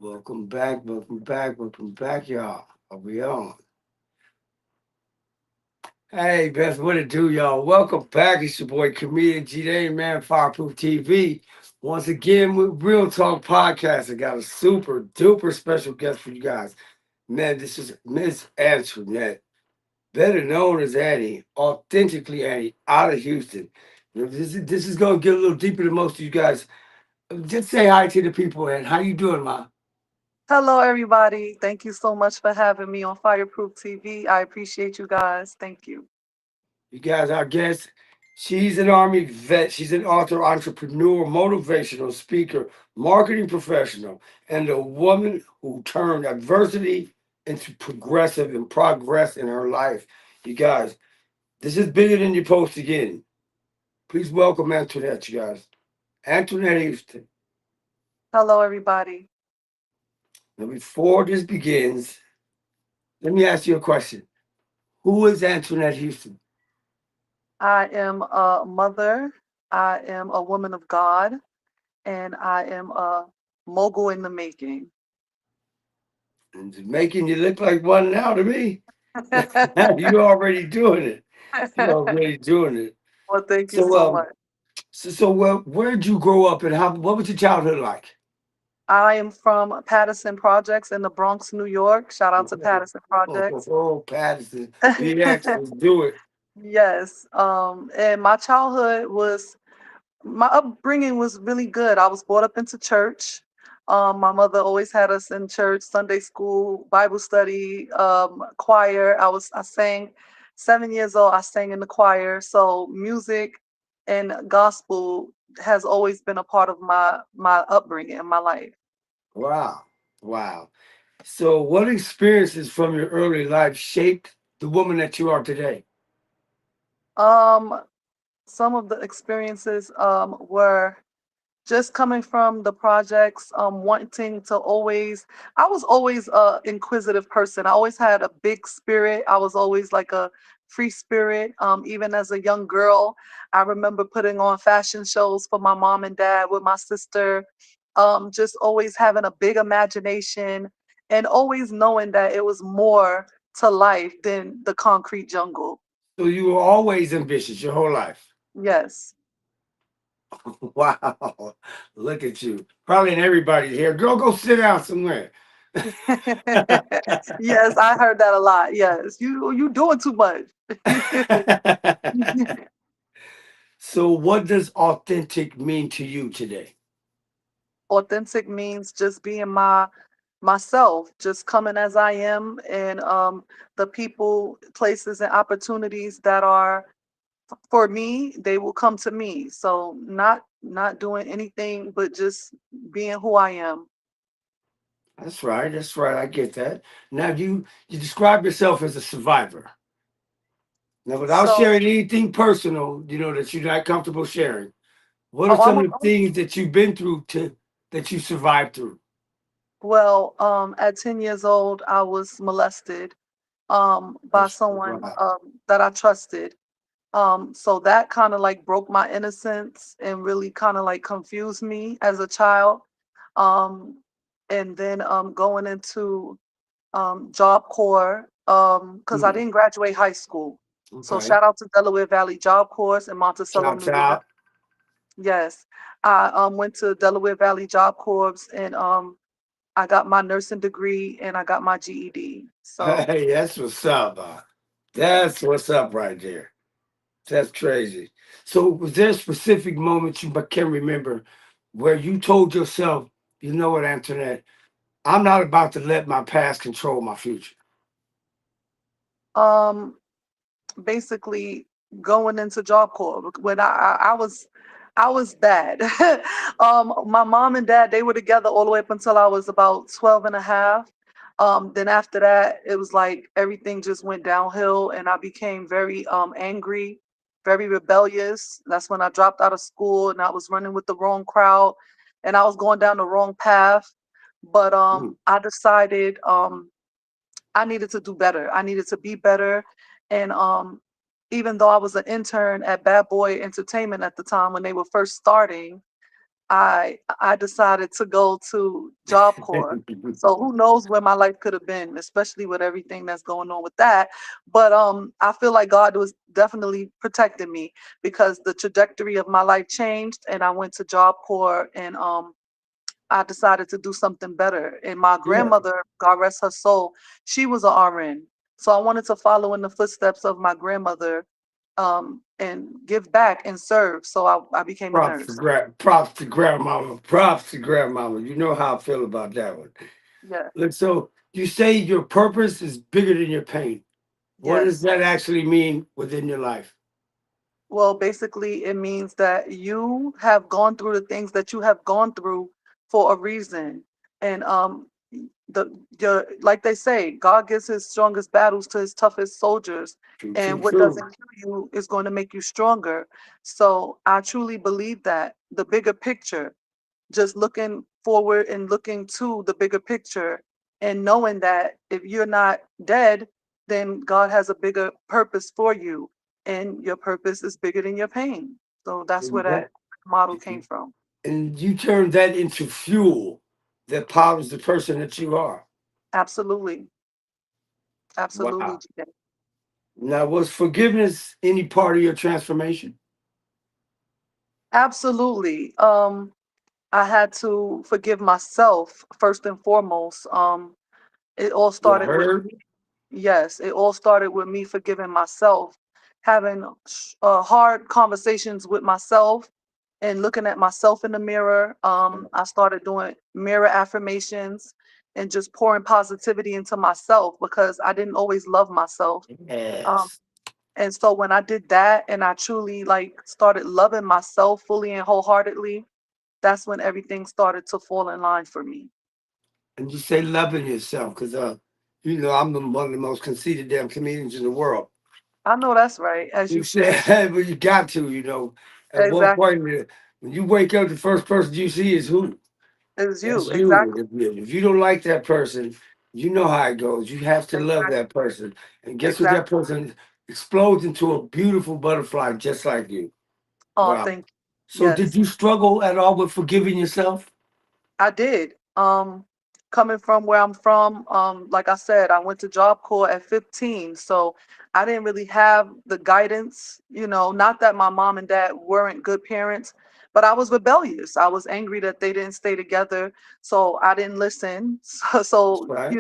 Welcome back, y'all. Are we on? Hey, Beth, what it do, y'all? Welcome back. It's your boy, comedian G Dane, man, Fireproof TV. Once again, with Real Talk Podcast, I got a super duper special guest for you guys. Man, this is Miss Antoinette, better known as Annie, authentically Annie, out of Houston. This is going to get a little deeper than most of you guys. Just say hi to the people, and how you doing, ma? Hello, everybody. Thank you so much for having me on Fireproof TV. I appreciate you guys. Thank you. You guys, our guest, she's an Army vet. She's an author, entrepreneur, motivational speaker, marketing professional, and a woman who turned adversity into progressive and progress in her life. You guys, this is bigger than you're supposed to get. Please welcome Antoinette, you guys. Antoinette Houston. Hello, everybody. Now, before this begins, let me ask you a question. Who is Antoinette Houston? I am a mother. I am a woman of God, and I am a mogul in the making. And it's making you look like one now to me. You're already doing it. You're already doing it. Well, thank you So, so much. where'd you grow up and how? What was your childhood like? I am from Patterson Projects in the Bronx, New York. Shout out to Patterson Projects. Patterson, BX, let's do it. Yes. And my childhood was my upbringing was really good. I was brought up into church. My mother always had us in church, Sunday school, Bible study, choir. I sang 7 years old. I sang in the choir. So music and gospel has always been a part of my upbringing in my life. Wow, wow. So, what experiences from your early life shaped the woman that you are today? Um, some of the experiences were just coming from the projects, wanting to always, I was always a inquisitive person. I always had a big spirit. I was always like a free spirit. Even as a young girl, I remember putting on fashion shows for my mom and dad with my sister. Just always having a big imagination and always knowing that it was more to life than the concrete jungle. So, you were always ambitious your whole life. Yes. Wow, look at you. Probably in everybody here. Girl, go sit down somewhere. Yes, I heard that a lot. Yes, you doing too much. So, what does authentic mean to you today? Authentic means just being myself, just coming as I am, and the people, places, and opportunities that are for me, they will come to me. So not doing anything but just being who I am. That's right. That's right. I get that. Now, you describe yourself as a survivor. Now, without So sharing anything personal, that you're not comfortable sharing. What are oh, some of the things that you've been through that you survived through? well, at 10 years old, I was molested by That's someone right. that I trusted. So that kind of like broke my innocence and really kind of like confused me as a child. Um, and then going into Job Corps because I Mhm. didn't graduate high school. So Okay. shout out to Delaware Valley Job Corps in Monticello, Shout New York. out. Yes, I went to Delaware Valley Job Corps and I got my nursing degree and I got my GED. So Hey, that's what's up. That's what's up right there. That's crazy. So, was there a specific moment you can remember where you told yourself, you know what, Antoinette, I'm not about to let my past control my future? um, basically going into Job Corps when I was bad. My mom and dad, they were together all the way up until I was about 12 and a half. Then after that, it was like everything just went downhill and I became very angry, very rebellious. That's when I dropped out of school and I was running with the wrong crowd and I was going down the wrong path. But Mhm. I decided I needed to do better. I needed to be better. And even though I was an intern at Bad Boy Entertainment at the time when they were first starting, I decided to go to Job Corps. So who knows where my life could have been, especially with everything that's going on with that. But I feel like God was definitely protecting me because the trajectory of my life changed, and I went to Job Corps, and I decided to do something better. And my Yeah, grandmother, God rest her soul, she was a RN. So I wanted to follow in the footsteps of my grandmother, and give back and serve. So I became a nurse. props to grandmama, props to grandmama. You know how I feel about that one. Yeah. Look, so you say your purpose is bigger than your pain. What does Yes. that actually mean within your life? Well, basically, it means that you have gone through the things that you have gone through for a reason. And the your like they say, God gives his strongest battles to his toughest soldiers. True, true, And what doesn't true. kill you is going to make you stronger. So I truly believe that the bigger picture, just looking forward and looking to the bigger picture and knowing that if you're not dead, then God has a bigger purpose for you and your purpose is bigger than your pain. So that's where And that that model came from. and you turn that into fuel that powers the person that you are. Absolutely. Absolutely, Wow. GA. Now, was forgiveness any part of your transformation? Absolutely. I had to forgive myself first and foremost. It all You started with heard? Yes, it all started with me forgiving myself, having hard conversations with myself, and looking at myself in the mirror. I started doing mirror affirmations and just pouring positivity into myself because I didn't always love myself. Um, Yes. and so when I did that and I truly like started loving myself fully and wholeheartedly, that's when everything started to fall in line for me. And you say loving yourself, because you know, one of the most conceited damn comedians in the world. I know that's right, as You you should. said, but you got to, you know, at one Exactly. point, when you wake up, the first person you see is who? It's That's you. you. Exactly. If you don't like that person, you know how it goes. You have to love Exactly. that person. And guess what? That Exactly. person explodes into a beautiful butterfly just like you. Oh, Wow. thank you. So did Yes, you struggle at all with forgiving yourself? I did. Coming from where I'm from, like I said, I went to Job Corps at 15, so I didn't really have the guidance. Not that my mom and dad weren't good parents, but I was rebellious. I was angry that they didn't stay together, so I didn't listen. That's right.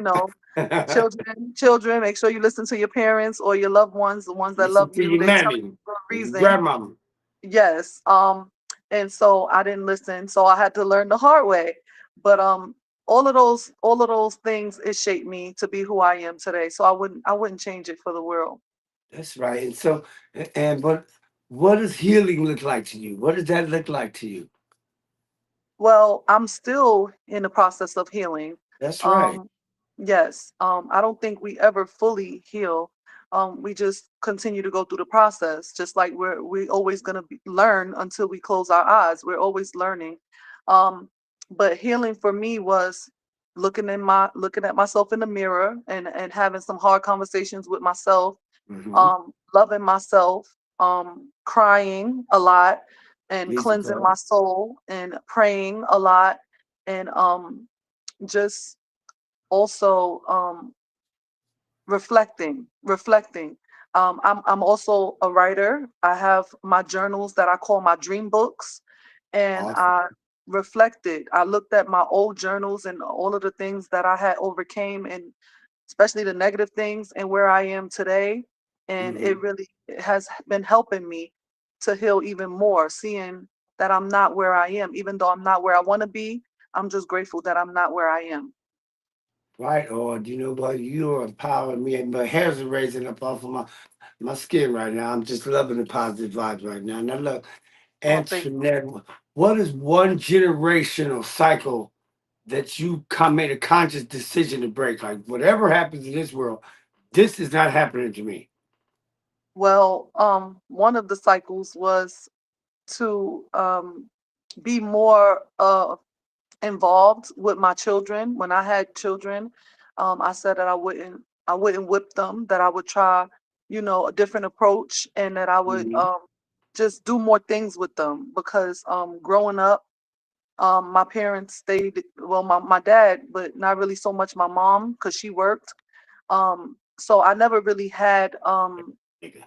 Children, make sure you listen to your parents or your loved ones, the ones that love Listen to you. your They tell you mammy for a and your reason. grandmama. Yes. And so I didn't listen. So I had to learn the hard way. But all of those things it shaped me to be who I am today. So I wouldn't change it for the world. That's right. And so, but what does healing look like to you? What does that look like to you? Well, I'm still in the process of healing. That's right. Um, yes, I don't think we ever fully heal. We just continue to go through the process, just like we always gonna learn until we close our eyes. We're always learning. Um, but healing for me was looking at myself in the mirror and having some hard conversations with myself, Mm-hmm. loving myself, crying a lot, and Easy cleansing call. my soul, and praying a lot, and just also reflecting. I'm also a writer. I have my journals that I call my dream books, and Awesome. I reflected. I looked at my old journals and all of the things that I had overcame, and especially the negative things, and where I am today. And Mm-hmm. it really has been helping me to heal even more, seeing that I'm not where I am, even though I'm not where I want to be. I'm just grateful that I'm not where I am. Right. Or you know what? You're empowering me. My hairs are raising up off of my skin right now. I'm just loving the positive vibes right now. Now look, Oh, thank Antoinette, what is one generational cycle that you made a conscious decision to break? Like whatever happens in this world, this is not happening to me. Well, one of the cycles was to be more involved with my children. When I had children, I said that I wouldn't whip them, that I would try, a different approach, and that I would Hmm. just do more things with them because growing up, My parents stayed, well, my dad, but not really so much my mom because she worked. So I never really had Nigga.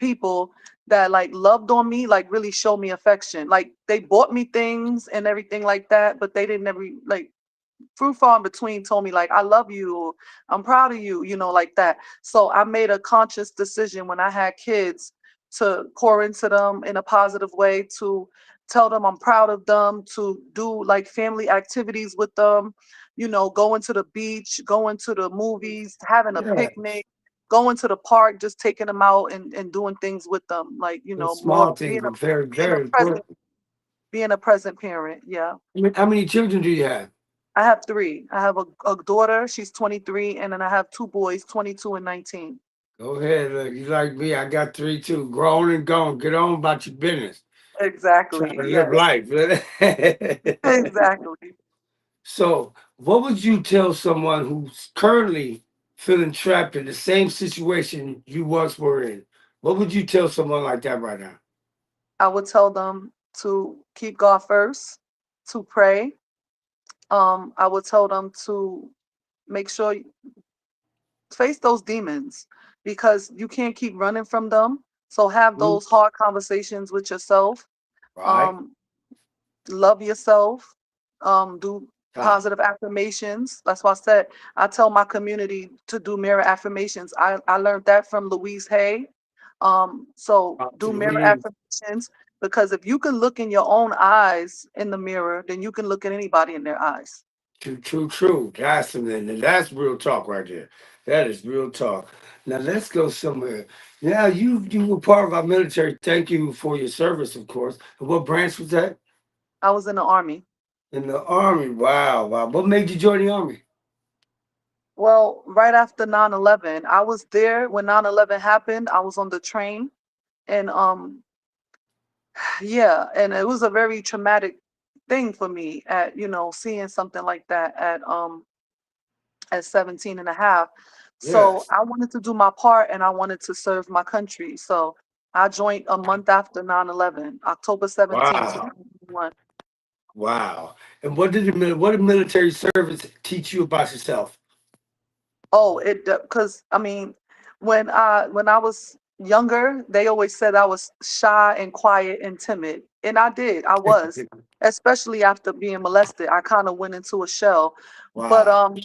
people that like loved on me, like really show me affection. Like they bought me things and everything like that, but they didn't ever like few far in between told me like I love you or I'm proud of you, like that. So I made a conscious decision when I had kids to pour into them in a positive way, to tell them I'm proud of them, to do like family activities with them, going to the beach, going to the movies, having a Yeah. picnic, going to the park, just taking them out and doing things with them, like, Those more small things are very, being a very present important. being a present parent. Yeah. How many children do you have? I have three. I have a daughter, she's 23, and then I have two boys, 22 and 19. Go ahead. Look, you like me. I got three too. Grown and gone. Get on about your business. Trying Exactly. to live Yes. life. Exactly. So, what would you tell someone who's currently feeling trapped in the same situation you once were in? What would you tell someone like that right now? I would tell them to keep God first, to pray. I would tell them to make sure face those demons because you can't keep running from them. So have Mhm. those hard conversations with yourself. Right? Um, love yourself, do Ah, positive affirmations. That's why I said I tell my community to do mirror affirmations. I learned that from Louise Hay. So do mirror absolutely. affirmations because if you can look in your own eyes in the mirror, then you can look at anybody in their eyes. True, true, true. That's real talk right there. That is real talk. Now let's go somewhere. Now you were part of our military. Thank you for your service, of course. And what branch was that? I was in the army. In the army. Wow, wow. What made you join the army? Well, right after 9/11, I was there when 9/11 happened. I was on the train and yeah, and it was a very traumatic thing for me at, seeing something like that at 17 and a half. So Yes. I wanted to do my part and I wanted to serve my country. So I joined a month after 9/11, October 17th, Wow. 2001. Wow. And what did military service teach you about yourself? Oh, it because I mean, when I was younger, they always said I was shy and quiet and timid, and I did. I was, especially after being molested. I kind of went into a shell, but Wow.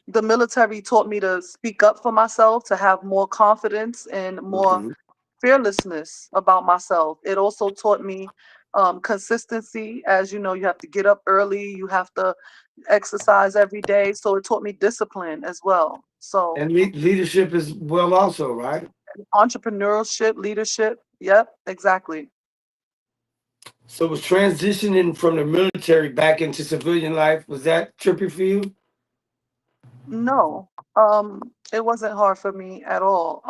the military taught me to speak up for myself, to have more confidence and more Hmm. fearlessness about myself. It also taught me consistency. As you know, you have to get up early, you have to exercise every day. So it taught me discipline as well. So And leadership as well, also, right? entrepreneurship, leadership. Yep, exactly. So was transitioning from the military back into civilian life, was that trippy for you? No, it wasn't hard for me at all.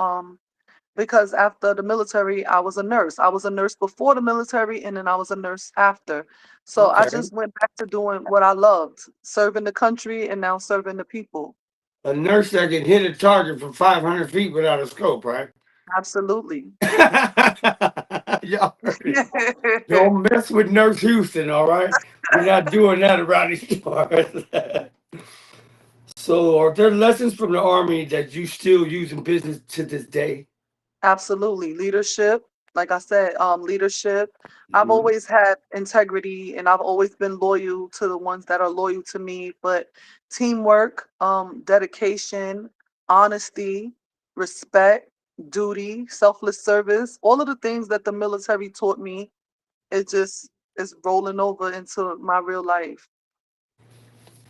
Because after the military, I was a nurse. I was a nurse before the military, and then I was a nurse after. So I Okay. just went back to doing what I loved, serving the country and now serving the people. A nurse that can hit a target from 500 feet without a scope, right? Absolutely. Y'all heard it. Don't mess with Nurse Houston, all right? We're not doing that around these parts. So, are there lessons from the Army that you still use in business to this day? Absolutely. Leadership, like I said, leadership. I've Mhm. always had integrity and I've always been loyal to the ones that are loyal to me. But teamwork, dedication, honesty, respect, duty, selfless service, all of the things that the military taught me, it just is rolling over into my real life.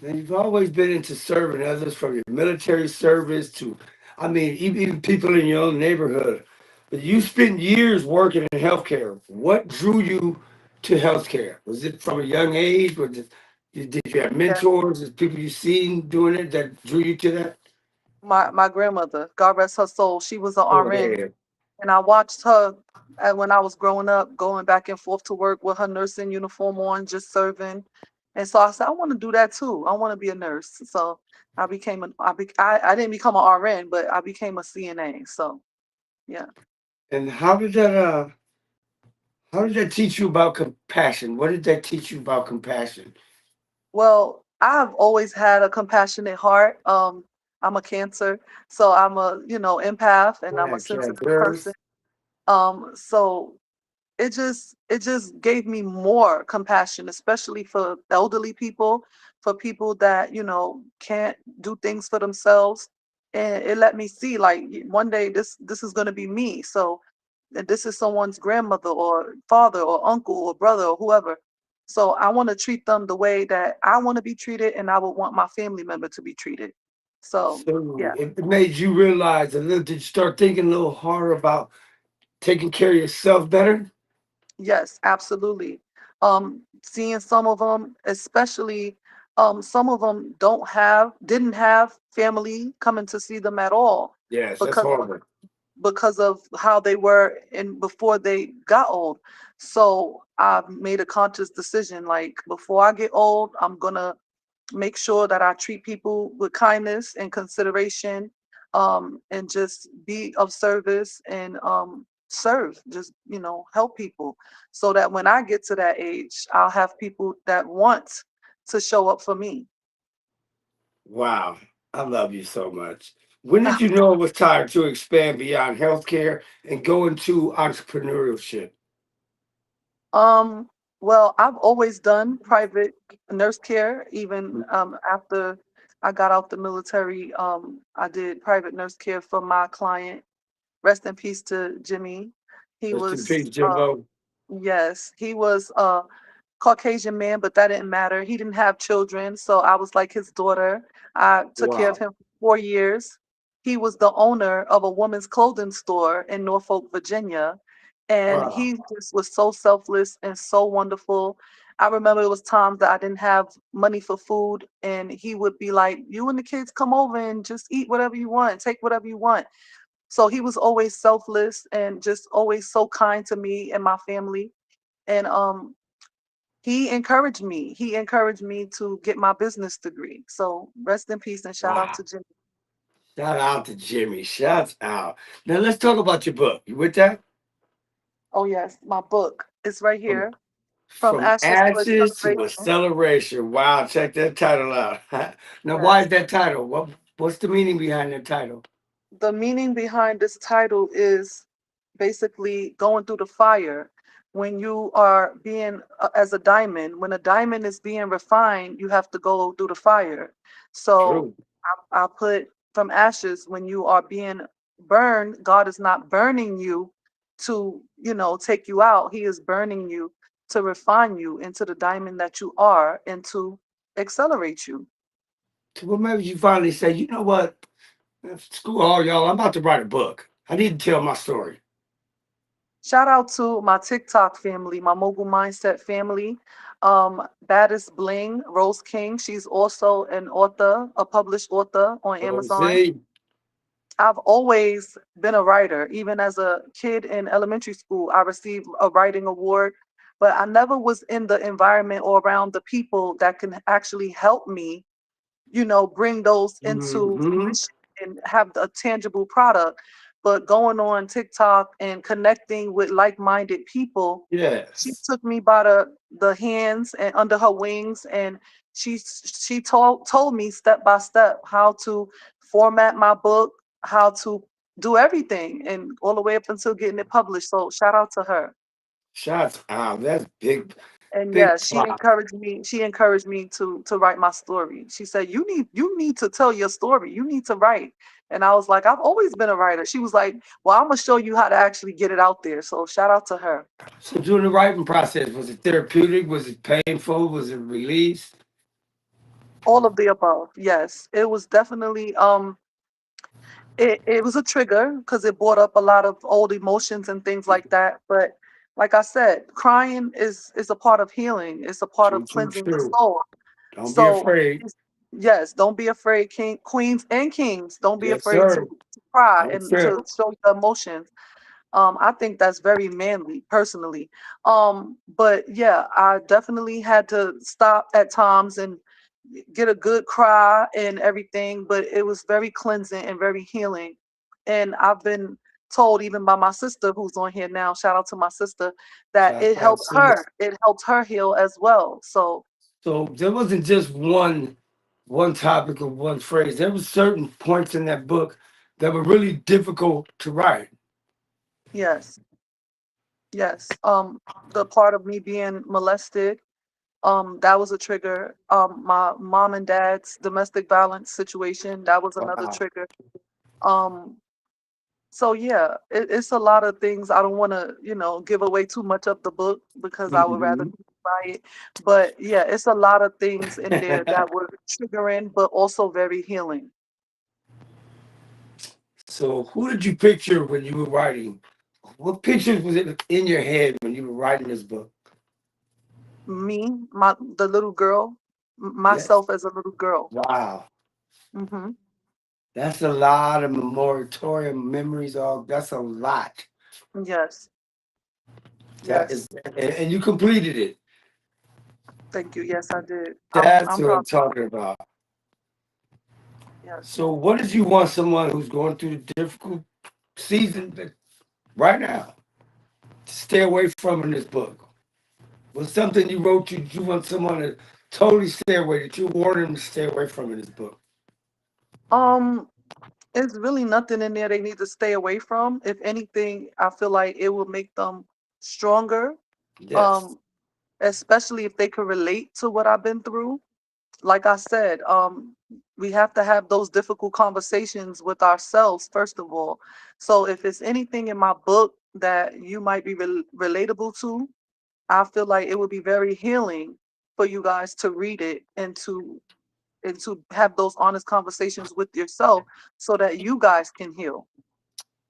Now, you've always been into serving others from your military service to, I mean, even people in your own neighborhood. But you spent years working in healthcare. What drew you to healthcare? Was it from a young age? Did you have Yeah. mentors? Is people you seen doing it that drew you to that? My grandmother, God rest her soul, she was an Go RN. ahead. And I watched her when I was growing up, going back and forth to work with her nursing uniform on, just serving. And so I said, I want to do that too. I want to be a nurse. So I didn't become an RN, but I became a CNA. So yeah. And how did that How did that teach you about compassion? What did that teach you about compassion? Well, I've always had a compassionate heart. I'm a Cancer, so I'm a empath, and I'm a Yeah, sensitive person. characters. So it just gave me more compassion, especially for elderly people, for people that can't do things for themselves, and it let me see like one day this is going to be me. So and this is someone's grandmother or father or uncle or brother or whoever. So I want to treat them the way that I want to be treated, and I would want my family member to be treated. So So yeah. it made you realize a little, did you start thinking a little harder about taking care of yourself better? Yes, absolutely. Seeing some of them, especially some of them didn't have family coming to see them at all Yes, that's because horrible. because of how they were in before they got old. So I made a conscious decision, like before I get old, I'm gonna make sure that I treat people with kindness and consideration, and just be of service and serve, just help people, so that when I get to that age, I'll have people that want to show up for me. Wow. I love you so much. When did you know it was time to expand beyond healthcare and go into entrepreneurship? Um, well, I've always done private nurse care, even after I got out the military. I did private nurse care for my client. Rest in peace to Jimmy. He Rest in was peace, Jimbo. yes, he was a Caucasian man, but that didn't matter. He didn't have children, so I was like his daughter. I took care of Wow. him for 4 years. He was the owner of a woman's clothing store in Norfolk, Virginia, and Wow. he just was so selfless and so wonderful. I remember it was times that I didn't have money for food, and he would be like, "You and the kids come over and just eat whatever you want, take whatever you want." So he was always selfless and just always so kind to me and my family. And he encouraged me. He encouraged me to get my business degree. So rest in peace and shout out Wow. to Jimmy. Shout out to Jimmy. Shout out. Now let's talk about your book. You with that? Oh yes, my book is right From here. From from Ashes to ashes to Acceleration. acceleration. Wow, check that title out. Now, why Yes. is that title? What's the meaning behind that title? The meaning behind this title is basically going through the fire. When you are being as a diamond, when a diamond is being refined, you have to go through the fire. So True. I put from ashes, when you are being burned, God is not burning you to, take you out. He is burning you to refine you into the diamond that you are and to accelerate you. So what made you finally say, you know what? Screw all y'all. I'm about to write a book. I need to tell my story. Shout out to my TikTok family, my Mogul Mindset family. Baddest Bling, Rose King. She's also an author, a published author on Amazon. See? I've always been a writer. Even as a kid in elementary school, I received a writing award, but I never was in the environment or around the people that can actually help me, bring those into Hmm. fruition and have a tangible product. But going on TikTok and connecting with like-minded people, she Yes. took me by the hands and under her wings, and she told me step by step how to format my book, how to do everything, and all the way up until getting it published. So shout out to her. Shots out. That's big, And big yeah, prop. she encouraged me to write my story. She said, you need to tell your story, you need to write. And I was like, I've always been a writer. She was like, well, I'm gonna show you how to actually get it out there. So shout out to her. So during the writing process, was it therapeutic? Was it painful? Was it release? All of the above. Yes, it was definitely it was a trigger because it brought up a lot of old emotions and things like that. But like I said, crying is a part of healing. It's a part True, of true, cleansing the true. soul. Don't be So afraid. yes, don't be afraid, queens and kings. Don't be Yes, afraid sir. to cry Yes, and sir. to show your emotions. I think that's very manly, personally. But yeah, I definitely had to stop at times and get a good cry and everything. But it was very cleansing and very healing. And I've been told even by my sister who's on here now, shout out to my sister, that Shout it out, helped sis. her. It helped her heal as well. So So there wasn't just one topic or one phrase. There were certain points in that book that were really difficult to write. yes, yes. The part of me being molested, that was a trigger. My mom and dad's domestic violence situation, that was another Wow. trigger. Um, so yeah, it's a lot of things. I don't want to, give away too much of the book because I would rather Mhm. people buy it. But yeah, it's a lot of things in there that were triggering, but also very healing. So who did you picture when you were writing? What pictures was it in your head when you were writing this book? The little girl, Yes. myself as a little girl. Wow. Hmm. That's a lot of moratorium memories. All that's a lot. Yes, That yes. is, and you completed it. Thank you. Yes, I did. That's I'm what proud. I'm talking about. Yes. So, what did you want someone who's going through a difficult season right now to stay away from in this book? Was something you wrote you want someone to totally stay away that you warned them to stay away from in this book? Um, it's really nothing in there they need to stay away from. If anything, I feel like it will make them stronger. Yes. Um, especially if they can relate to what I've been through. Like I said, we have to have those difficult conversations with ourselves, first of all. So if it's anything in my book that you might be relatable to, I feel like it would be very healing for you guys to read it and to have those honest conversations with yourself so that you guys can heal.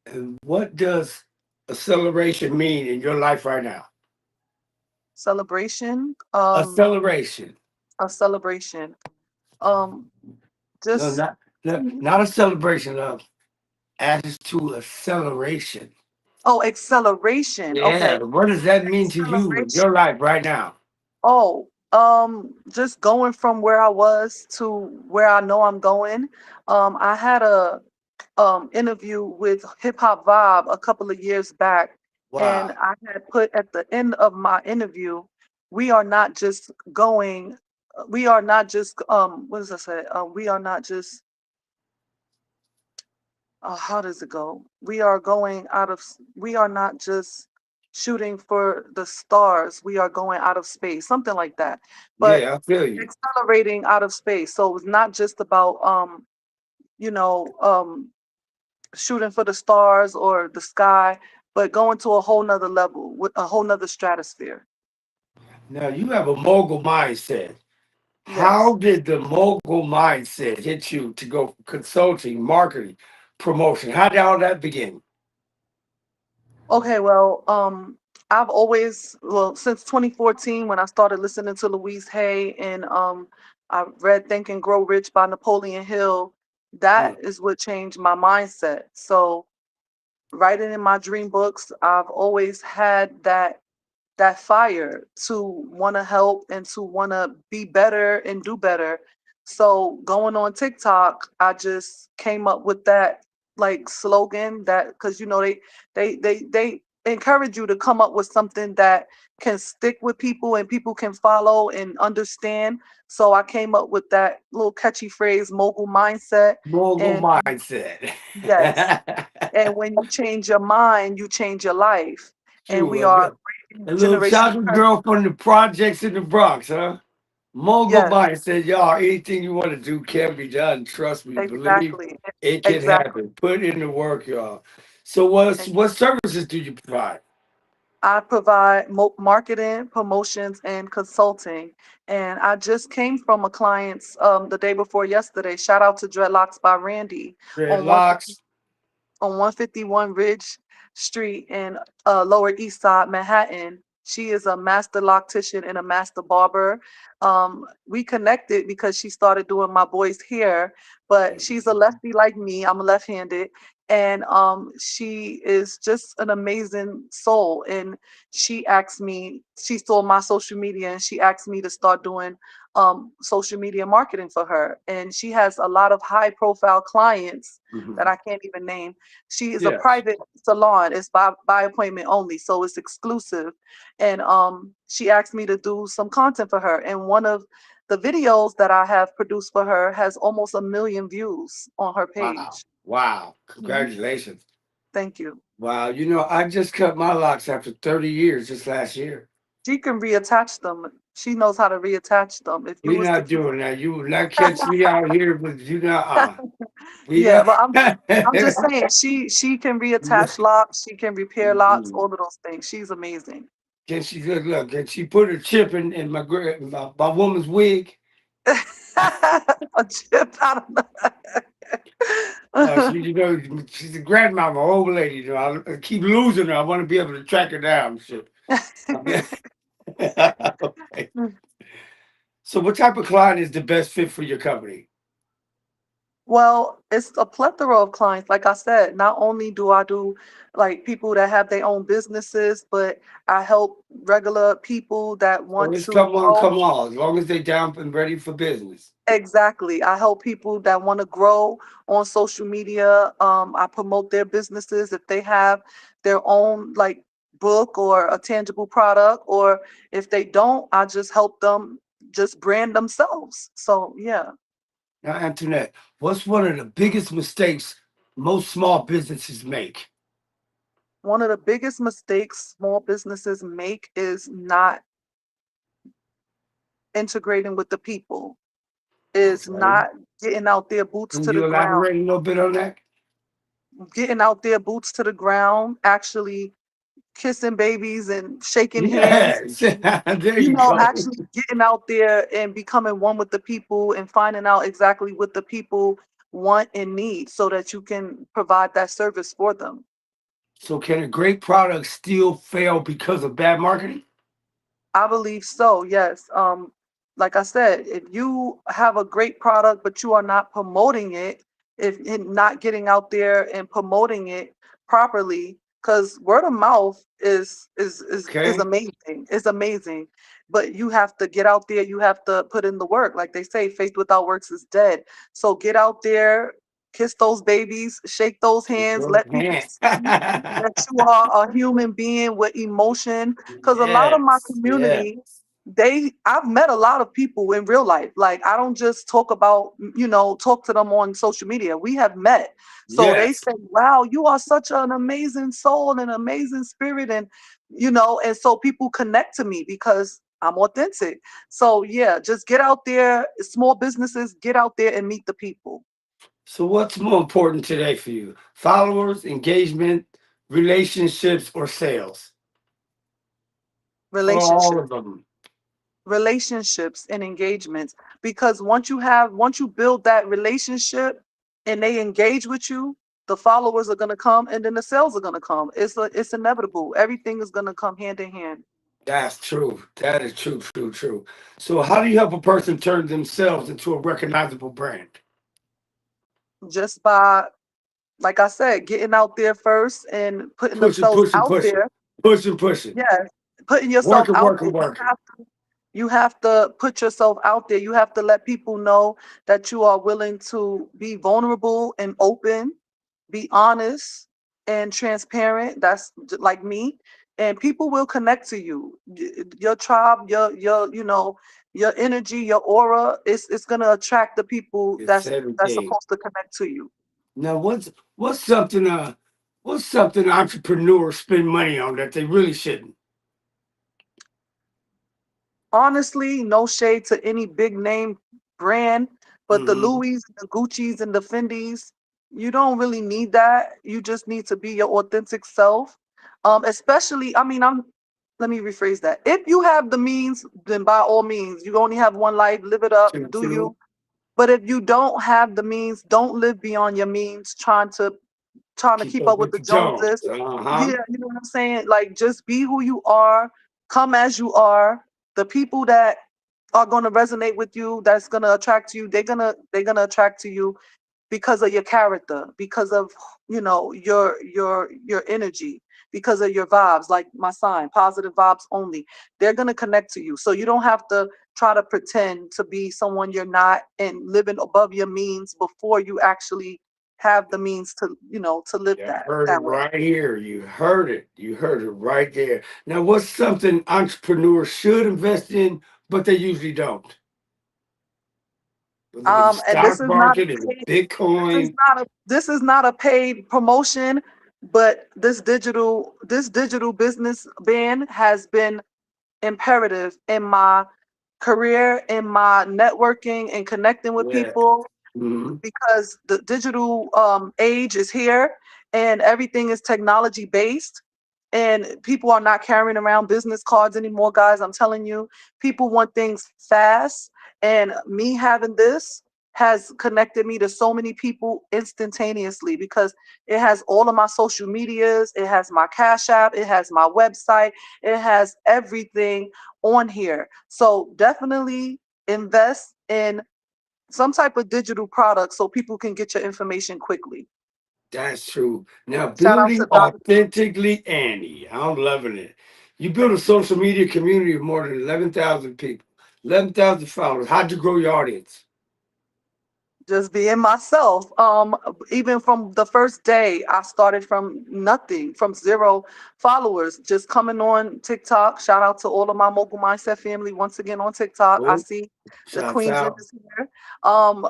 And what does acceleration mean in your life right now? Celebration, Acceleration. a celebration. Um, No, just not a celebration of as to acceleration. oh, acceleration. Yeah. Okay, What does that mean to you in acceleration. your life right now? Oh, just going from where I was to where I know I'm going. I had a interview with Hip Hop Vibe a couple of years back, and Wow. I had put at the end of my interview, we are not just going, we are not just what does I say? We are not just how does it go? We are going out of, we are not just shooting for the stars, we are going out of space, something like that. But Yeah, I feel you. accelerating out of space. So it's not just about, you know, shooting for the stars or the sky, but going to a whole nother level with a whole nother stratosphere. Now you have a mogul mindset. Yes. How did the mogul mindset hit you to go consulting, marketing, promotion? How did all that begin? Okay, well, I've always, well, since 2014 when I started listening to Louise Hay and I read Think and Grow Rich by Napoleon Hill, that Mm. is what changed my mindset. So writing in my dream books, I've always had that fire to want to help and to want to be better and do better. So going on TikTok, I just came up with that like slogan that because they encourage you to come up with something that can stick with people and people can follow and understand. So I came up with that little catchy phrase, mogul mindset. Mogul And mindset. yes, and when you change your mind, you change your life. And True. we are A little generational childhood curse. girl from the projects in the Bronx, huh? Mogul Yes, mindset, y'all. Anything you want to do can be done. Trust me. Believe exactly. it can Exactly. happen. Put in the work, y'all. So, And what services do you provide? I provide marketing, promotions, and consulting. And I just came from a client's the day before yesterday. Shout out to Dreadlocks by Randy on Dreadlocks. on 151 Ridge Street in Lower East Side, Manhattan. She is a master loctician and a master barber. We connected because she started doing my boy's hair, but she's a lefty like me. I'm left-handed, and she is just an amazing soul. And she asked me, she saw my social media, and she asked me to start doing social media marketing for her. And she has a lot of high profile clients that Hmm. I can't even name. She is a Yes. private salon. It's by appointment only, so it's exclusive. And she asked me to do some content for her. And one of the videos that I have produced for her has almost 1 million views on her Wow. page. Wow. Mhm. Congratulations. Thank you. Wow. You know, I just cut my locks after 30 years just last year. She can reattach them. She knows how to reattach them. If you We was to not keep, doing that. You will not catch me out here, but you not we yeah, not but I'm just saying she can reattach locks. She can repair locks. Mhm. All of those things. She's amazing. Can she look? Can she put a chip in my woman's wig? A chip out She, of. you know, she's a grandmama, old lady. You know, I keep losing her. I want to be able to track her down. Shit. Okay. Okay. So, what type of client is the best fit for your company? Well, it's a plethora of clients. Like I said, not only do I do like people that have their own businesses, but I help regular people that So want it's to come on, grow. come on. As long as they down and ready for business. Exactly. I help people that want to grow on social media. I promote their businesses if they have their own like book or a tangible product, or if they don't, I just help them just brand themselves. So yeah. Now, Antoinette, what's one of the biggest mistakes most small businesses make? One of the biggest mistakes small businesses make is not integrating with the people, is Okay. not getting out their boots Can to the you ground, elaborate a little bit on that? getting out their boots to the ground, actually kissing babies and shaking hands, Yes. There you you know, go. actually getting out there and becoming one with the people and finding out exactly what the people want and need so that you can provide that service for them. So, can a great product still fail because of bad marketing? I believe so, yes. Like I said, if you have a great product but you are not promoting it, if and not getting out there and promoting it properly, because word of mouth is Okay. amazing. It's amazing. But you have to get out there, you have to put in the work. Like they say, faith without works is dead. So get out there, kiss those babies, shake those hands, Your let people hand. see that you are a human being with emotion, because a lot of my Yes. Yes. community, I've met a lot of people in real life. Like I don't just talk about, talk to them on social media. We have met. So they Yes. say, wow, you are such an amazing soul and an amazing spirit. And and so people connect to me because I'm authentic. So yeah, just get out there, small businesses, get out there and meet the people. So, what's more important today for you? Followers, engagement, relationships, or sales? Or all Relationships. of them? Relationships and engagements, because once you build that relationship and they engage with you, the followers are going to come and then the sales are going to come. It's inevitable. Everything is going to come hand in hand. That's true. That is true, true, true. So, how do you help a person turn themselves into a recognizable brand? Just by, like I said, getting out there first and putting Pushing, themselves pushing, out pushing, there. pushing, pushing, Yeah, putting yourself working, out working, there. working. You have to put yourself out there. You have to let people know that you are willing to be vulnerable and open, be honest and transparent. That's like me. And people will connect to you. Your tribe, your energy, your aura, it's gonna attract the people It's that's everything. supposed to connect to you. Now, what's something what's something entrepreneurs spend money on that they really shouldn't? Honestly, no shade to any big name brand, but the Hmm. Louis, the Gucci's, and the Fendi's, you don't really need that. You just need to be your authentic self. Especially, I mean, let me rephrase that. If you have the means, then by all means, you only have one life, live it up, True, do true. you. But if you don't have the means, don't live beyond your means, trying to Keep keep up up with with the the Jones. Joneses. Uh-huh. Yeah, you know what I'm saying? Like just be who you are, come as you are. The people that are gonna resonate with you, that's gonna attract you, they're gonna attract to you because of your character, because of your energy, because of your vibes, like my sign, positive vibes only. They're going to connect to you. So you don't have to try to pretend to be someone you're not and living above your means before you actually have the means to, to live You heard it that way. right here. You heard it. You heard it right there. Now, what's something entrepreneurs should invest in, but they usually don't? We look at the And this stock is not market a and paid, Bitcoin. this is not a paid promotion, but this digital business ban has been imperative in my career, in my networking and connecting with Yeah. people, Hmm. because the digital age is here and everything is technology based, and people are not carrying around business cards anymore, guys. I'm telling you, people want things fast, and me having this has connected me to so many people instantaneously, because it has all of my social medias, it has my cash app, it has my website, it has everything on here. So definitely invest in some type of digital product so people can get your information quickly. That's true. Now, Shout out building to Dr. authentically Annie. I'm loving it. You built a social media community of more than 11,000 people, 11,000 followers. How'd you grow your audience? Just being myself. Even from the first day, I started from nothing, from 0 followers, just coming on TikTok. Shout out to all of my Mogul Mindset family once again on TikTok. I Oh, see the shouts Queens in out. this here. Um,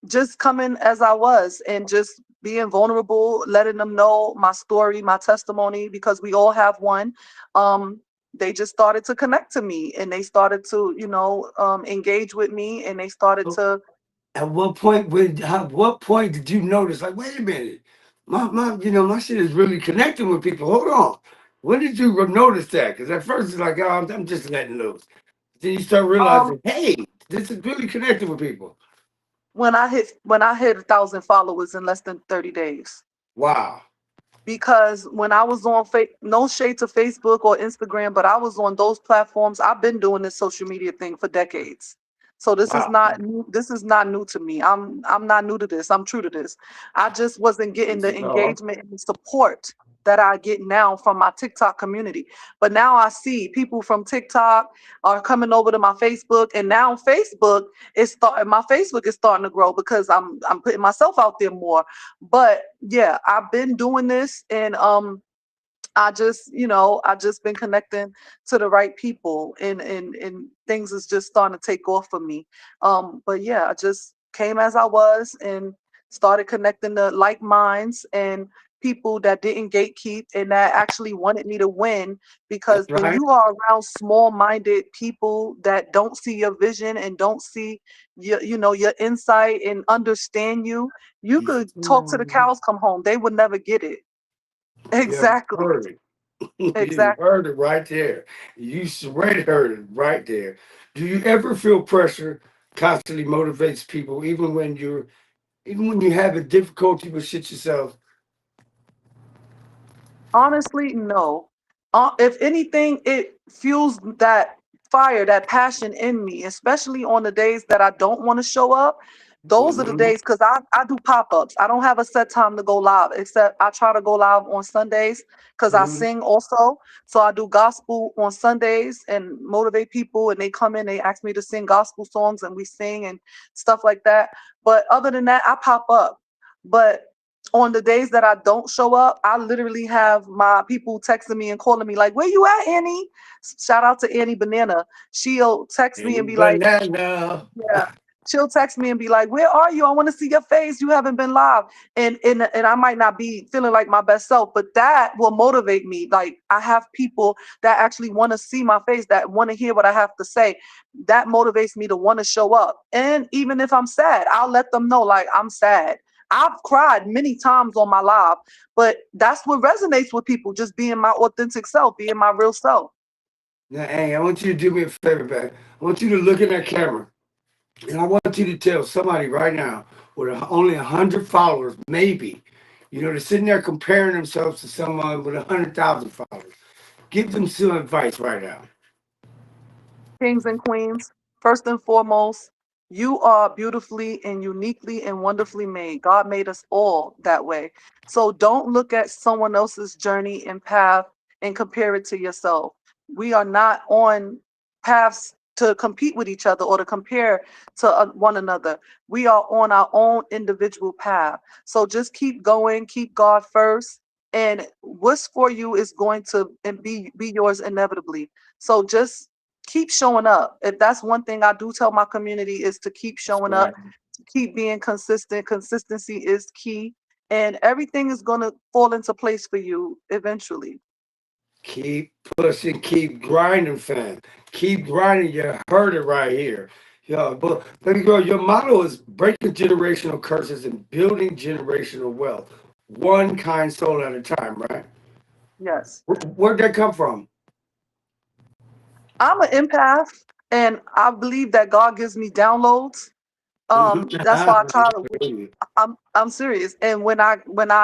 just coming as I was and just being vulnerable, letting them know my story, my testimony, because we all have one. Um, they just started to connect to me, and they started to, engage with me, and they started So to. at what point did you notice, like, wait a minute, my shit is really connecting with people. Hold on. When did you notice that? Because at first it's like, oh, I'm just letting loose. Then you start Um, realizing, hey, this is really connecting with people. when I hit 1,000 followers in less than 30 days. Wow. Because when I was on no shade to Facebook or Instagram, but I was on those platforms. I've been doing this social media thing for decades. So this is Wow. not new, this is not new to me. I'm not new to this. I'm true to this. I just wasn't getting This the is all. engagement and the support that I get now from my TikTok community. But now I see people from TikTok are coming over to my Facebook, and now my Facebook is starting to grow because I'm putting myself out there more. But yeah, I've been doing this, and I just been connecting to the right people, and things is just starting to take off for me. But yeah, I just came as I was and started connecting to like minds and people that didn't gatekeep and that actually wanted me to win, That's because when right. you are around small-minded people that don't see your vision and don't see your insight and understand you, you You could talk to the cows come home, they would never get it. have Exactly. heard it. You Exactly. heard it right there. You already heard it right there. Do you ever feel pressure constantly motivates people, even when you're having difficulty with shit yourself? Honestly, no. If anything, it fuels that fire, that passion in me, especially on the days that I don't want to show up. Those are the Hmm. days, because I do pop ups. I don't have a set time to go live, except I try to go live on Sundays because I Hmm. sing also. So I do gospel on Sundays and motivate people, and they come in, they ask me to sing gospel songs, and we sing and stuff like that. But other than that, I pop up. But on the days that I don't show up, I literally have my people texting me and calling me like, "Where you at, Annie?" Shout out to Annie Banana. She'll text me and Any be like, banana. "Yeah." She'll text me and be like, "Where are you? I want to see your face. You haven't been live." And I might not be feeling like my best self, but that will motivate me. Like, I have people that actually want to see my face, that want to hear what I have to say. That motivates me to want to show up. And even if I'm sad, I'll let them know like I'm sad. I've cried many times on my live, but that's what resonates with people, just being my authentic self, being my real self. Now, hey, I want you to do me a favor, man. I want you to look in that camera, and I want you to tell somebody right now with only 100 followers, maybe, they're sitting there comparing themselves to someone with 100,000 followers. Give them some advice right now. Kings and queens, first and foremost, You are beautifully and uniquely and wonderfully made. God made us all that way. So don't look at someone else's journey and path and compare it to yourself. We are not on paths to compete with each other or to compare to one another. We are on our own individual path. So just keep going, keep God first, and what's for you is going to and be yours inevitably. So just keep showing up. If that's one thing I do tell my community is to keep That's showing up, right. to keep being consistent. Consistency is key, and everything is going to fall into place for you eventually. Keep pushing, keep grinding, fam. Keep grinding. You heard it right here. Yeah, but baby girl, your motto is breaking generational curses and building generational wealth, one kind soul at a time, right? Yes. Where'd that come from? I'm an empath, and I believe that God gives me downloads. That's why I try to I'm serious. And when I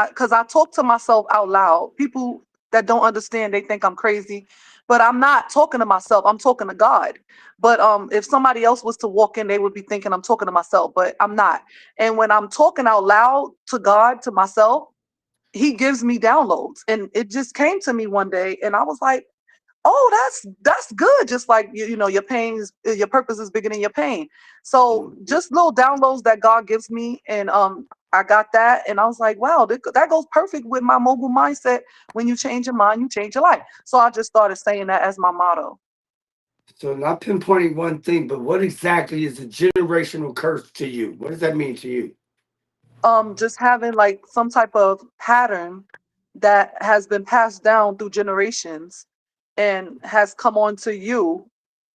because I talk to myself out loud. People that don't understand, they think I'm crazy. But I'm not talking to myself, I'm talking to God. But if somebody else was to walk in, they would be thinking I'm talking to myself, but I'm not. And when I'm talking out loud to God, to myself, he gives me downloads. And it just came to me one day and I was like, oh, that's good. Just like you know, your pain is your purpose is bigger than your pain. So Mhm. just little downloads that God gives me, and I got that, and I was like, wow, that goes perfect with my mobile mindset. When you change your mind, you change your life. So I just started saying that as my motto. So not pinpointing one thing, but what exactly is a generational curse to you? What does that mean to you? Just having like some type of pattern that has been passed down through generations and has come on to you.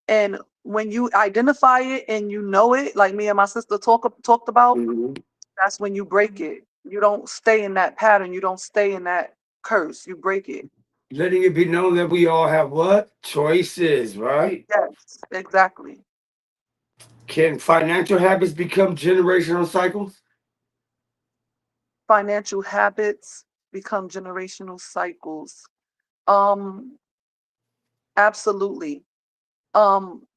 And when you identify it and you know it, like me and my sister talked about, Mhm. that's when you break it. You don't stay in that pattern. You don't stay in that curse. You break it. Letting it be known that we all have what? Choices, right? Yes, exactly. Can financial habits become generational cycles? Financial habits become generational cycles. Um, absolutely. Um,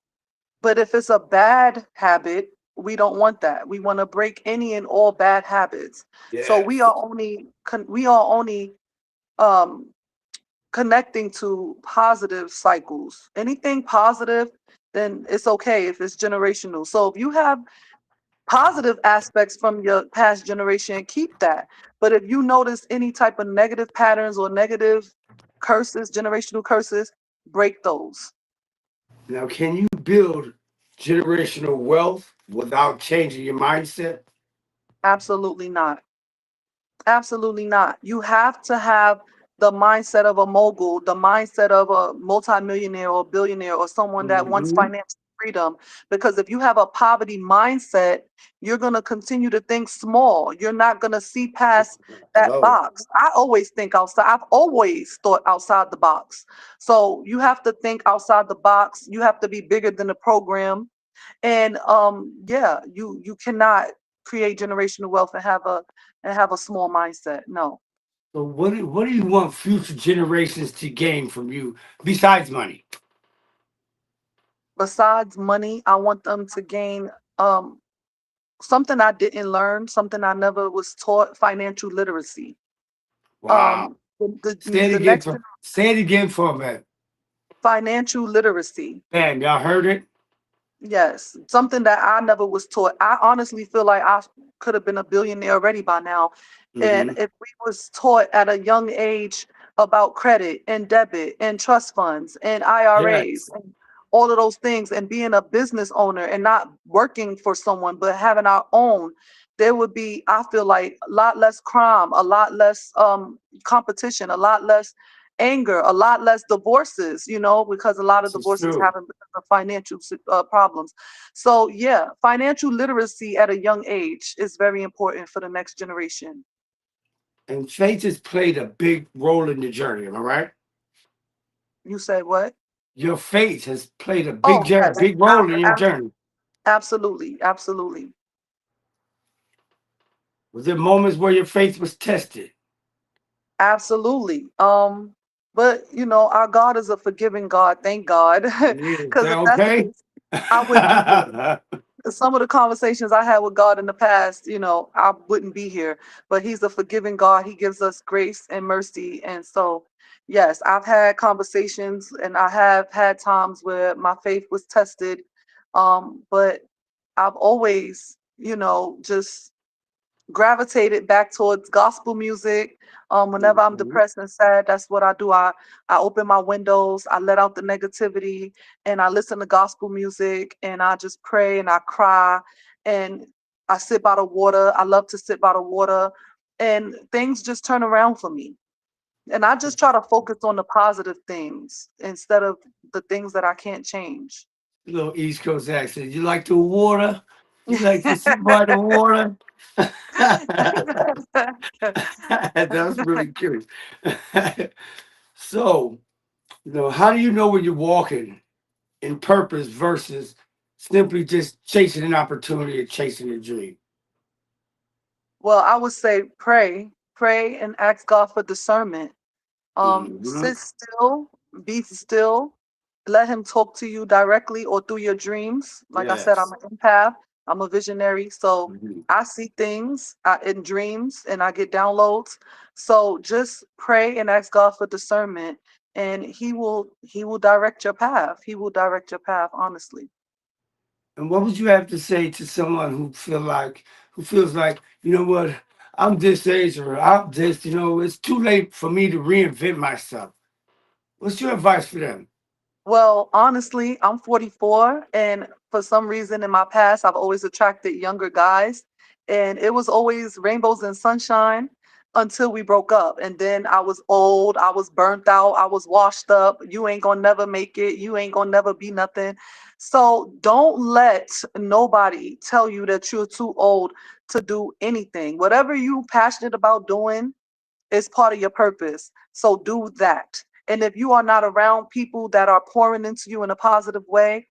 but if it's a bad habit, we don't want that. We want to break any and all bad habits. So Yes. we are only um connecting to positive cycles. Anything positive, then it's okay if it's generational. So if you have positive aspects from your past generation, keep that. But if you notice any type of negative patterns or negative curses, generational curses, break those. Now, can you build generational wealth without changing your mindset? Absolutely not. Absolutely not. You have to have the mindset of a mogul, the mindset of a multimillionaire or billionaire or someone that wants Hmm. financial freedom. Because if you have a poverty mindset, you're going to continue to think small. You're not going to see past that Hello. box. I always think outside. I've always thought outside the box. So you have to think outside the box. You have to be bigger than the program. And yeah, you cannot create generational wealth and have a small mindset. No. So, what do you want future generations to gain from you besides money? Besides money, I want them to gain um something I didn't learn, something I never was taught, financial literacy. Wow. The next Say it again for a minute. financial literacy. Man, y'all heard it? Yes, something that I never was taught. I honestly feel like I could have been a billionaire already by now. And Hmm. if we was taught at a young age about credit and debit and trust funds and IRAs Yes. and all of those things and being a business owner and not working for someone but having our own, there would be, I feel like, a lot less crime, a lot less competition, a lot less anger, a lot less divorces, you know, because a lot of This is divorces true. happen because of financial problems. So, yeah, financial literacy at a young age is very important for the next generation. And faith has played a big role in the journey, am I right? You said what? Your faith has played a Oh, yes, big role in your journey. absolutely, absolutely, Was there moments where your faith was tested? absolutely. But you know, our God is a forgiving God. Thank God, Is because that if that's the okay? case, I wouldn't do this. some of the conversations I had with God in the past, I wouldn't be here. But He's a forgiving God. He gives us grace and mercy. And so, yes, I've had conversations and I have had times where my faith was tested. But I've always, just gravitated back towards gospel music. Whenever I'm Mhm. depressed and sad, that's what I do. I open my windows, I let out the negativity, and I listen to gospel music, and I just pray and I cry, and I sit by the water. I love to sit by the water, and things just turn around for me. And I just try to focus on the positive things instead of the things that I can't change. Little East Coast accent. You like the water? You like to sit by the water? That's really cute. So, how do you know when you're walking in purpose versus simply just chasing an opportunity or chasing a dream? Well, I would say pray and ask God for discernment. Hmm. Sit still, be still, let him talk to you directly or through your dreams. Like I said, I'm Yes. an empath, I'm a visionary. So Mhm. I see things in dreams and I get downloads. So just pray and ask God for discernment and he will direct your path. He will direct your path, honestly. And what would you have to say to someone who feels like, you know what, I'm this age or I'm this, it's too late for me to reinvent myself. What's your advice for them? Well, honestly, I'm 44, and for some reason in my past, I've always attracted younger guys, and it was always rainbows and sunshine until we broke up. And then I was old, I was burnt out, I was washed up. You ain't gonna never make it, you ain't gonna never be nothing. So don't let nobody tell you that you're too old to do anything. Whatever you passionate about doing, is part of your purpose. So do that. And if you are not around people that are pouring into you in a positive way,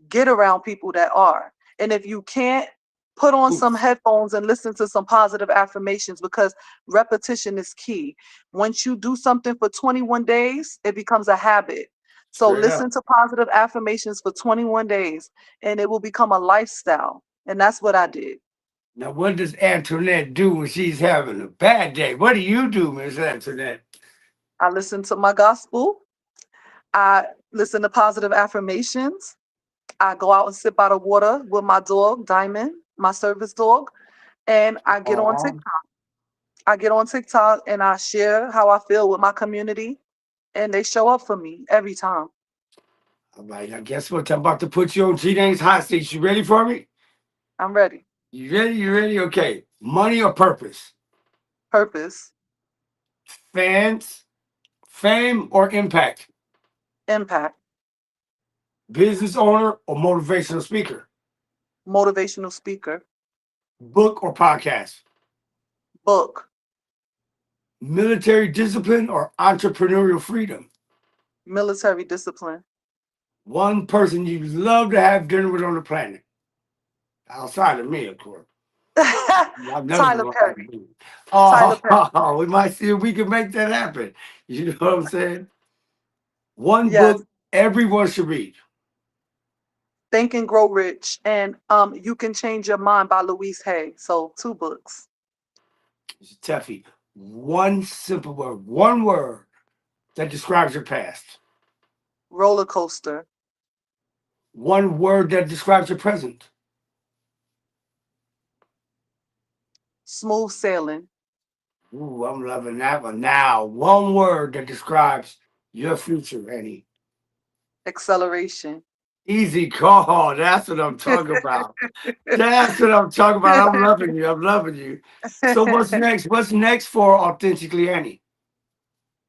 get around people that are. And if you can't, put on some Oops, headphones and listen to some positive affirmations because repetition is key. Once you do something for 21 days, it becomes a habit. So straight listen up. to positive affirmations for 21 days and it will become a lifestyle. And that's what I did. Now, what does Antoinette do when she's having a bad day? What do you do, Miss Antoinette? I listened to my gospel. I listen to positive affirmations. I go out and sit by the water with my dog, Diamond, my service dog, and I get on Oh, TikTok. I get on TikTok and I share how I feel with my community, and they show up for me every time. all right. Now, guess what? I'm about to put you on G-Dane's hot seat. You ready for me? I'm ready. You ready? You ready? Okay. Money or purpose? Purpose, Fans, fame or impact? impact, Business owner or motivational speaker? motivational speaker, Book or podcast? book, Military discipline or entrepreneurial freedom? military discipline. One person you'd love to have dinner with on the planet, outside of me, of course. I've never been Tyler on that. Perry. Tyler Perry. Oh, we might see if we can make that happen. You know what I'm saying? One Yes. book everyone should read. Think and Grow Rich and You Can Change Your Mind by Louise Hay. So two books. It's Teffy. One simple word, one word that describes your past. Roller coaster. One word that describes your present. Smooth sailing. Ooh, I'm loving that one. Now, one word that describes your future, Annie. Acceleration. Easy call. That's what I'm talking about. That's what I'm talking about. I'm loving you. I'm loving you. So what's next? What's next for Authentically Annie?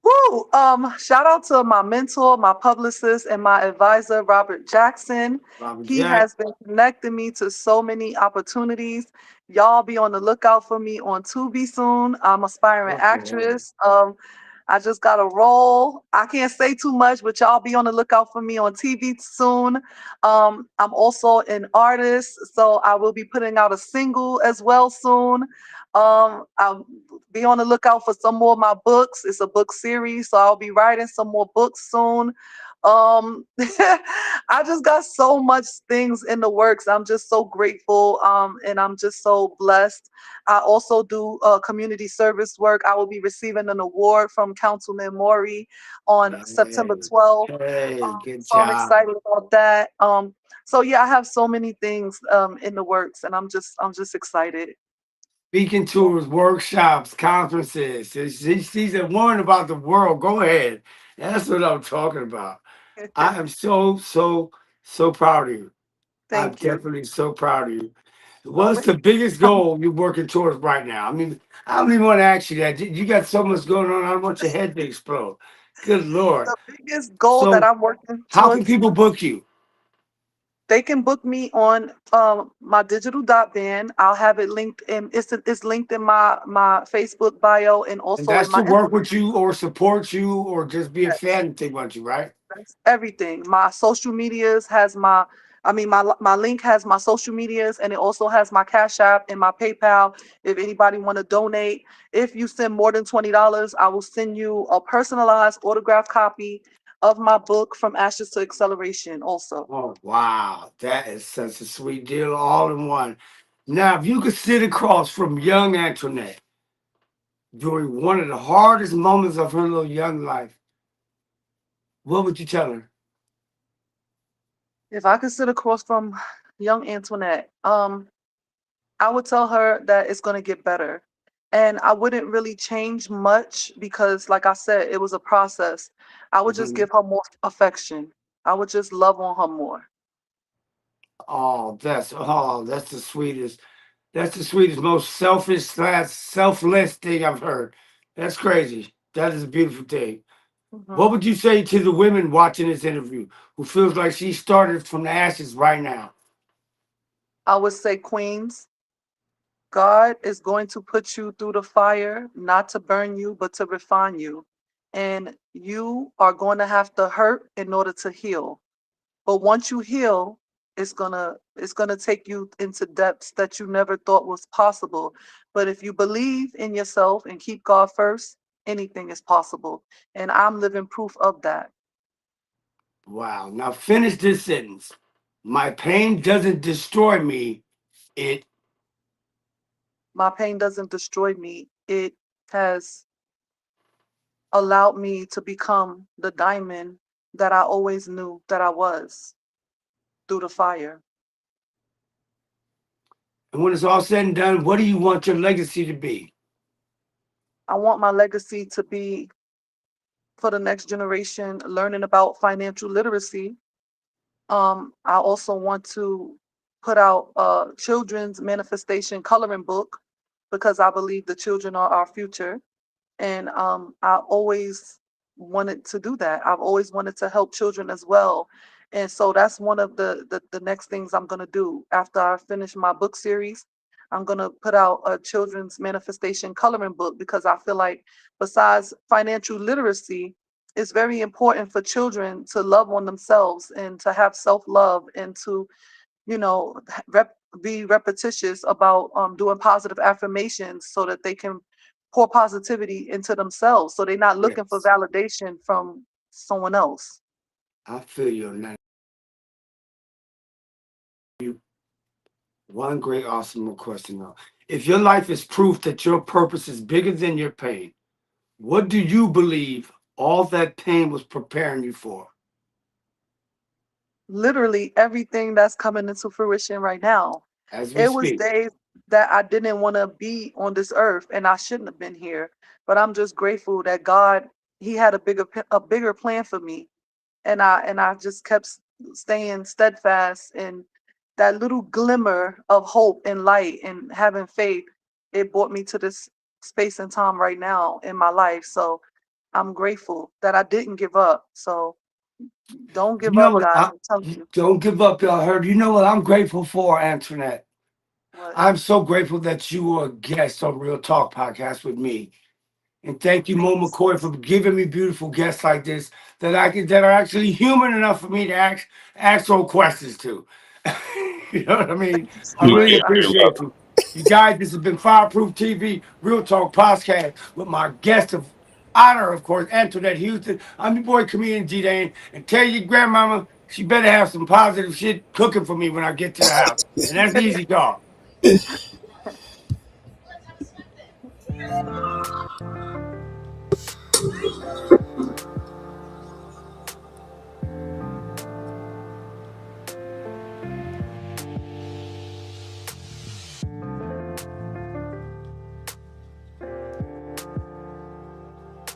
Woo! Shout out to my mentor, my publicist, and my advisor, Robert Jackson. Robert He Jack. has been connecting me to so many opportunities. Y'all be on the lookout for me on Tubi soon. I'm aspiring Okay. actress. I just got a role. I can't say too much, but y'all be on the lookout for me on TV soon. I'm also an artist, so I will be putting out a single as well soon. I'll be on the lookout for some more of my books. It's a book series, so I'll be writing some more books soon. I just got so much things in the works. I'm just so grateful, and I'm just so blessed. I also do community service work. I will be receiving an award from Councilman Maury on September Hey, 12th. hey, good So I'm job. excited about that. So yeah, I have so many things in the works, and I'm just excited. Speaking tours, workshops, conferences. She's a woman about the world. Go ahead. That's what I'm talking about. I am so proud of you. I'm Thank you. definitely so proud of you. Oh, What's the biggest goal you're working towards right now? I mean, I don't even want to ask you that. You got so much going on. I don't want your head to explode. Good Lord. the biggest goal that So, I'm working how can towards, people book you? they can book me on my digital dot band. I'll have it linked in. It's linked in my Facebook bio and And also in that's to my work Instagram. with you or support you or just be a Yes. fan and think about you, right? That's everything. My social medias has my, I mean, my link has my social medias, and it also has my Cash App and my PayPal. If anybody want to donate, if you send more than $20, I will send you a personalized autographed copy of my book From Ashes to Acceleration. Also, Oh, wow. That is such a sweet deal, all in one. Now, if you could sit across from young Antoinette during one of the hardest moments of her little young life, what would you tell her? if I could sit across from young Antoinette, I would tell her that it's going to get better. And I wouldn't really change much because, like I said, it was a process. I would just Mhm. give her more affection. I would just love on her more. That's the sweetest. That's the sweetest, most selfish slash selfless thing I've heard. That's crazy. That is a beautiful thing. Hmm. What would you say to the women watching this interview who feels like she started from the ashes right now? I would say, Queens, God is going to put you through the fire, not to burn you, but to refine you. And you are going to have to hurt in order to heal. But once you heal, it's gonna take you into depths that you never thought was possible. But if you believe in yourself and keep God first, anything is possible. And I'm living proof of that. Wow. Now finish this sentence. My pain doesn't destroy me. It My pain doesn't destroy me. It has allowed me to become the diamond that I always knew that I was through the fire. and when it's all said and done, what do you want your legacy to be? I want my legacy to be for the next generation learning about financial literacy. I also want to put out a children's manifestation coloring book because I believe the children are our future. And I always wanted to do that. I've always wanted to help children as well. And so that's one of the next things I'm going to do after I finish my book series. I'm going to put out a children's manifestation coloring book because I feel like besides financial literacy, it's very important for children to love on themselves and to have self-love and to, you know, be repetitious about doing positive affirmations so that they can pour positivity into themselves. So they're not looking for Yes. validation from someone else. I feel you on that. You one great awesome question though. If your life is proof that your purpose is bigger than your pain, what do you believe all that pain was preparing you for Literally everything that's coming into fruition right now. as we It was speak? days that I didn't want to be on this earth and I shouldn't have been here. But I'm just grateful that God, He had a bigger plan for me. And I just kept staying steadfast, and that little glimmer of hope and light and having faith, it brought me to this space and time right now in my life. So I'm grateful that I didn't give up. So don't You give know up, what? guys. I'm telling you. Don't give up, y'all heard. You know what I'm grateful for, Antoinette? What? I'm so grateful that you were a guest on Real Talk Podcast with me. And thank you, Mo Thanks. McCoy, for giving me beautiful guests like this that are actually human enough for me to ask those questions to. You know what I mean? Thank you so I You're really much. I very appreciate welcome. you. You guys, this has been Fireproof TV, Real Talk Podcast with my guest of honor, of course, Antoinette Houston. I'm your boy, comedian G Dane, and tell your grandmama she better have some positive shit cooking for me when I get to the house. And that's easy, dog.